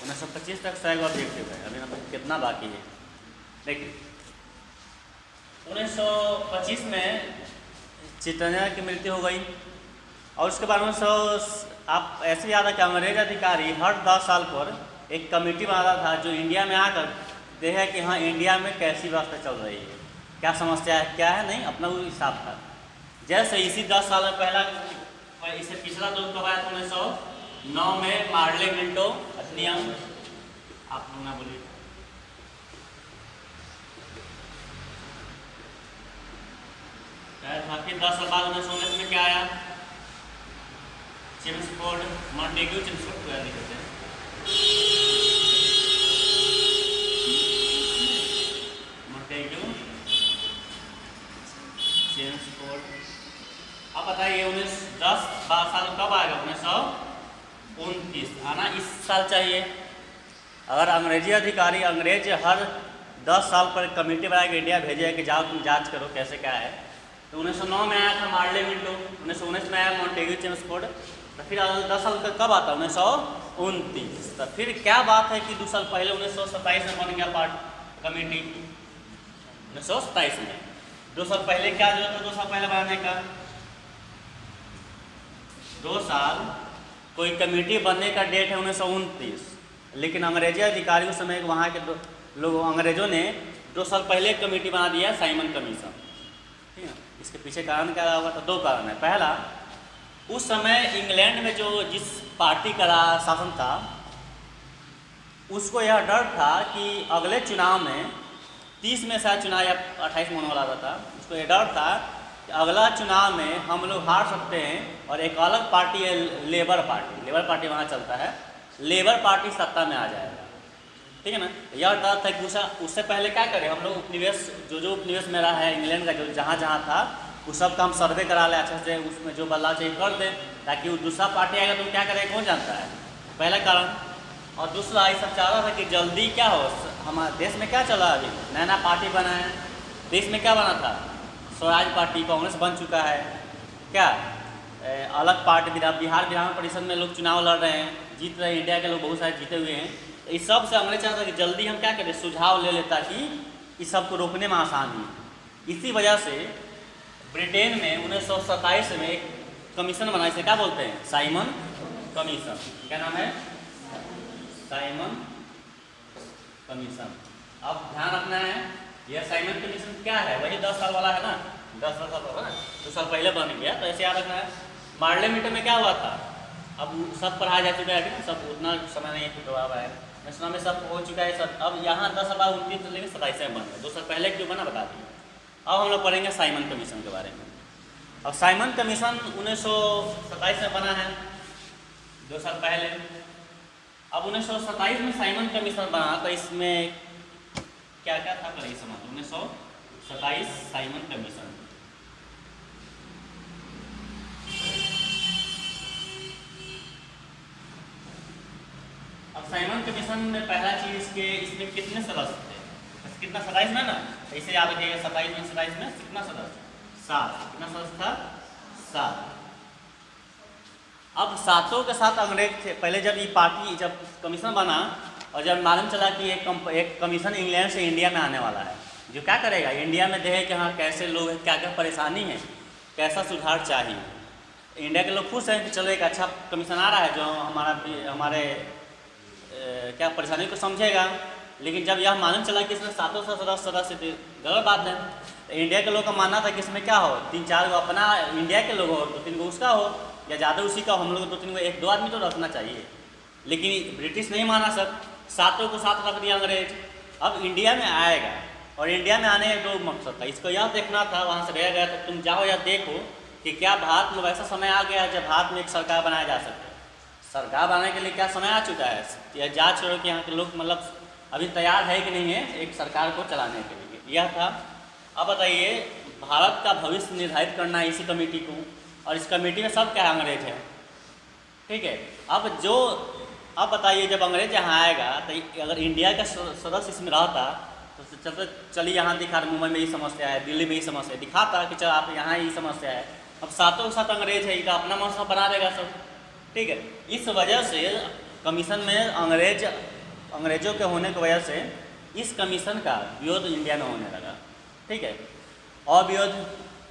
1925 तक 100 ऑब्जेक्टिव है, अभी मतलब कितना बाकी है देखिए। 1925 में चितरंजन की मृत्यु हो गई और उसके बाद 1900 आप ऐसे याद है कि अंग्रेज अधिकारी हर 10 साल पर एक कमेटी बनाता था जो इंडिया में आकर देखे कि हाँ इंडिया में कैसी व्यवस्था चल रही है, क्या समस्या है, क्या है नहीं, अपना वो हिसाब था। जैसे इसी 10 साल में पहला इससे पिछला दो कब आया था 1909 में मार्ले मिंटो अधिनियम, आप लोग ना बोलिए। फिर 10 साल बाद 1919 में क्या आया, चेम्सफोर्ड मॉन्टेग्यू चेम्सफोर्ड को याद करते हैं। Montagu Chelmsford. अब बताइए 10 साल कब आएगा, 1929 आना इस साल चाहिए। अगर अंग्रेजी अधिकारी अंग्रेज हर 10 साल पर कमेटी बना के इंडिया भेजे कि जाओ तुम जांच करो कैसे क्या है, तो 1909 में आया था मार्ले मिंटो, 1919 में आया मॉन्टेग्यू चेम्सफोर्ड, तो फिर 10 साल का कब आता 1929। तो फिर क्या बात है कि 2 साल पहले 1927 में बन गया पार्ट कमेटी, 1927 में। 2 साल पहले क्या जरूरत है 2 साल पहले बनाने का, 2 साल कोई कमेटी बनने का डेट है 1929, लेकिन अंग्रेजी अधिकारी उस समय वहाँ के लोग अंग्रेजों ने 2 साल पहले कमेटी बना दिया साइमन कमीशन, ठीक है। इसके पीछे कारण क्या हुआ था, 2 कारण है। पहला, उस समय इंग्लैंड में जो जिस पार्टी का शासन था उसको यह डर था कि अगले चुनाव में 30 में शायद चुनाव या 28 में होने वाला था, उसको यह डर था कि अगला चुनाव में हम लोग हार सकते हैं और एक अलग पार्टी है लेबर पार्टी वहाँ चलता है, लेबर पार्टी सत्ता में आ जाएगा, ठीक है ना। यह डर था कि उससे पहले क्या करें हम लोग, उपनिवेश जो उपनिवेश में रहा है इंग्लैंड का, जो जहाँ जहाँ था उस सब का हम सर्वे करा लें अच्छे से, उसमें जो बदलाव चाहिए कर दें, ताकि वो दूसरा पार्टी आएगा तो क्या करेगा कौन जानता है, पहला कारण। और दूसरा ये सब चाह रहा था कि जल्दी क्या हो, हमारे देश में क्या चला अभी नया नया पार्टी बना है, देश में क्या बना था, स्वराज पार्टी, कांग्रेस बन चुका है, क्या अलग पार्टी बिहार विधान परिषद में लोग चुनाव लड़ रहे हैं, जीत रहे हैं, इंडिया के लोग बहुत सारे जीते हुए हैं। तो इस सब से अंग्रेज चाहता कि जल्दी हम क्या करें सुझाव ले लें ताकि इस सब को रोकने में आसानी है। इसी वजह से ब्रिटेन में 1927 में एक कमीशन बना, इसे क्या बोलते हैं, साइमन कमीशन। क्या नाम है, साइमन कमीशन। अब ध्यान रखना है यह साइमन कमीशन क्या है, वही 10 साल वाला है ना, 10 साल वाला 2 साल पहले बन गया, तो ऐसे याद रखना है। मार्ले मिंटो में क्या हुआ था, अब सब पढ़ाया जा चुका है, सब उतना समय नहीं है, है नेशनल में सब हो चुका है सब। अब यहाँ 10 साल बाद 29 लेकिन 27 में बन गया, 2 साल पहले क्यों बना बता दिए। अब हम लोग पढ़ेंगे साइमन कमीशन के बारे में। अब साइमन कमीशन 1927 में बना है, 2 साल पहले। अब 1927 में साइमन कमीशन बना तो इसमें क्या क्या था पहले समझ, 1927 साइमन कमीशन। अब साइमन कमीशन में पहला चीज के इसमें कितने सदस्य थे, कितना 27 में ना, इसे याद रखिएगा 27 में कितना सदस्य, 7, कितना सदस्य था, 7। अब 7 के साथ अंग्रेज थे पहले, जब ये पार्टी जब कमीशन बना और जब मालूम चला कि एक कमीशन इंग्लैंड से इंडिया में आने वाला है जो क्या करेगा, इंडिया में देखे कि हाँ कैसे लोग हैं, क्या क्या परेशानी है, कैसा सुधार चाहिए। इंडिया के लोग खुश हैं कि चलो एक अच्छा कमीशन आ रहा है जो हमारे क्या परेशानी को समझेगा। लेकिन जब यह मालूम चला कि इसमें 7 सदस्य थे, गलत बात है। तो इंडिया के लोग का मानना था कि इसमें क्या हो, 3-4 गो अपना इंडिया के लोग हो, 2-3 गो उसका हो, या ज़्यादा उसी का, हम लोग 2-3 गो 1-2 आदमी तो रखना चाहिए। लेकिन ब्रिटिश नहीं माना सब, 7 को 7 रख दिया अंग्रेज। अब इंडिया में आएगा और इंडिया में आने का 2 मकसद था, इसको यह देखना था, वहाँ से भेजा गया तो तुम जाओ या देखो कि क्या भारत में वैसा समय आ गया है जब भारत में एक सरकार बनाया जा सके। सरकार बनाने के लिए क्या समय आ चुका है, यह जांच करो कि यहाँ के लोग मतलब अभी तैयार है कि नहीं है एक सरकार को चलाने के लिए, यह था। अब बताइए भारत का भविष्य निर्धारित करना है इसी कमेटी को, और इस कमेटी में सब क्या अंग्रेज है, ठीक है। अब बताइए जब अंग्रेज यहाँ आएगा तो अगर इंडिया का सदस्य इसमें रहता तो चलिए यहाँ दिखा, मुंबई में ये समस्या है, दिल्ली में ये समस्या है, दिखाता कि चल आप यहाँ ये समस्या है। अब 7 के साथ अंग्रेज है, इनका अपना मसला बना देगा सब, ठीक है। इस वजह से कमीशन में अंग्रेज अंग्रेजों के होने की वजह से इस कमीशन का विरोध इंडिया में होने लगा। ठीक है, और विरोध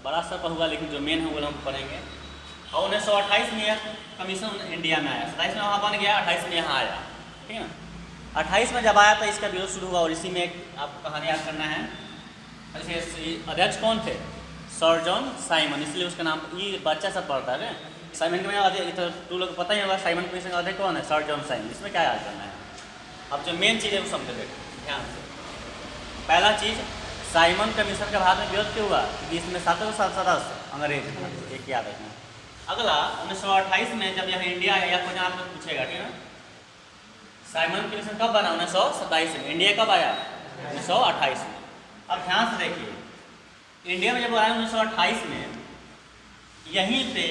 बड़ा स्तर पर हुआ, लेकिन जो मेन है वो हम पढ़ेंगे। और 1928 में यह कमीशन इंडिया में आया, 27 में वहाँ बन गया, 28 में यहाँ आया। ठीक है ना, 28 में जब आया तो इसका विरोध शुरू हुआ, और इसी में आपको कहानी याद करना है। अध्यक्ष कौन थे? सर जॉन साइमन, इसलिए उसका नाम, ये बच्चा सब पढ़ता है ना साइमन के में, तू लोग पता ही होगा साइमन कमीशन का अध्यक्ष कौन है? Sir John Simon. इसमें क्या याद करना है? अब जो मेन चीज़ है वो समझ लेते ध्यान से। पहला चीज़, साइमन कमीशन का भारत में विरोध क्यों हुआ? क्योंकि इसमें 7 सदस्य अंग्रेज थे, एक याद रखना। अगला 1928 में जब यह इंडिया है, या कोई आपको पूछेगा, ठीक है, साइमन कमीशन कब बना? 1927 में। इंडिया कब आया? 1928 में। अब ध्यान से देखिए, इंडिया में जब आया 1928 में, यहीं पे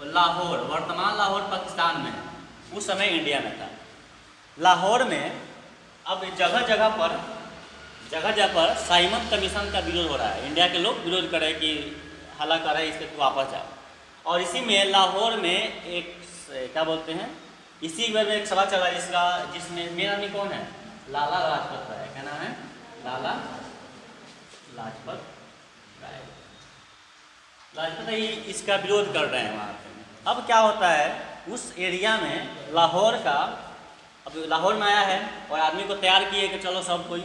लाहौर, वर्तमान लाहौर पाकिस्तान में, उस समय इंडिया में था। लाहौर में अब जगह जगह पर साइमन कमीशन का विरोध हो रहा है। इंडिया के लोग विरोध कर रहे हैं कि हल्ला कर रहे हैं, इसके वापस जाओ। और इसी में लाहौर में एक क्या बोलते हैं, इसी में एक सभा चल रहा है जिसमें मेन आदमी कौन है? लाला लाजपत राय। क्या नाम है? लाला लाजपत राय। लाजपत राय इसका विरोध कर रहे हैं वहाँ पे। अब क्या होता है, उस एरिया में लाहौर का, अब लाहौर में आया है और आदमी को तैयार किए कि चलो सब कोई,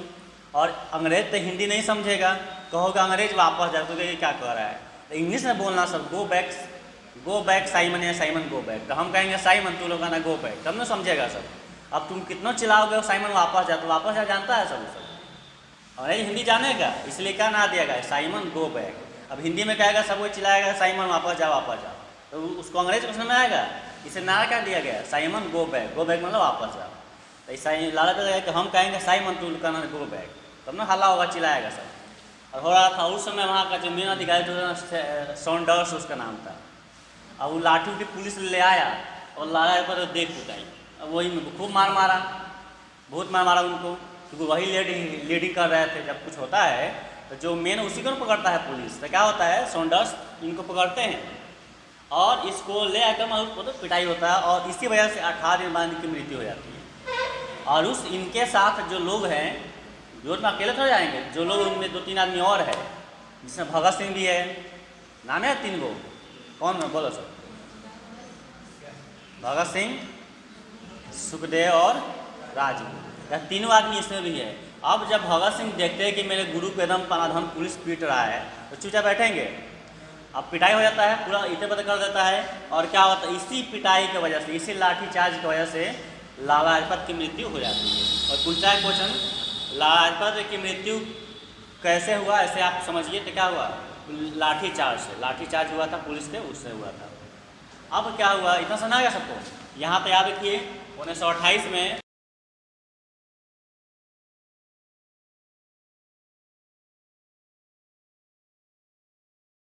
और अंग्रेज तो हिंदी नहीं समझेगा, कहोगे अंग्रेज वापस जाओ, तो ये क्या कह रहा है, तो इंग्लिश में बोलना सब, गो बैक साइमन, या साइमन गो बैक। तो हम कहेंगे साइमन, तू लोग ना गो बैक, तब ना समझेगा सब। अब तुम कितना चिल्लाओगे साइमन वापस जा, तो वापस जा जानता है सब अंग्रेज हिंदी जानेगा, इसलिए क्या ना दिया गया, साइमन गो बैक। अब हिंदी में कहेगा, सब कोई चिल्लाएगा साइमन वापस जाओ, तो उसको अंग्रेज को समझ में आएगा, इसे नारा क्या दिया गया? साइमन गो बैक मतलब वापस जाओ। तो ऐसा ही लाला पे कि हम कहेंगे साइमन, तू कहना गो बैक, तब ना हल्ला होगा, चिल्लाएगा सब। और हो रहा था उस समय वहाँ का जो मेन अधिकारी जो सॉन्डर्स उसका नाम था। अब वो लाठी उठी पुलिस ले आया और लाला पर देख उठाई, अब वही में खूब मारा, बहुत मारा उनको, क्योंकि वही लीडिंग कर रहे थे। जब कुछ होता है तो जो मेन उसी को पकड़ता है पुलिस, तो क्या होता है, सॉन्डर्स इनको पकड़ते हैं और इसको ले आकर तो पिटाई होता है, और इसी वजह से 18 दिन बाद इनकी मृत्यु हो जाती है। और उस इनके साथ जो लोग हैं, विरोध में अकेले थोड़े जाएंगे, जो लोग उनमें 2-3 आदमी और है, जिसमें भगत सिंह भी है, नाम है 3 गो, कौन है बोलो सर? भगत सिंह, सुखदेव और राजगुरु, यह तीनों आदमी इसमें भी है। अब जब भगत सिंह देखते हैं कि मेरे गुरु को एकदम पनाधन पुलिस पीट रहा है, तो चुपचाप बैठेंगे। अब पिटाई हो जाता है, पूरा इधर पता कर देता है, और क्या होता है, इसी पिटाई की वजह से, इसी लाठी चार्ज की वजह से लाला लाजपत की मृत्यु हो जाती है। और पूछता है क्वेश्चन, लाला लाजपत की मृत्यु कैसे हुआ, ऐसे आप समझिए तो क्या हुआ, लाठी चार्ज हुआ था पुलिस के, उससे हुआ था। अब क्या हुआ, इतना सुना गया सबको, यहाँ पे याद रखिए 1928 में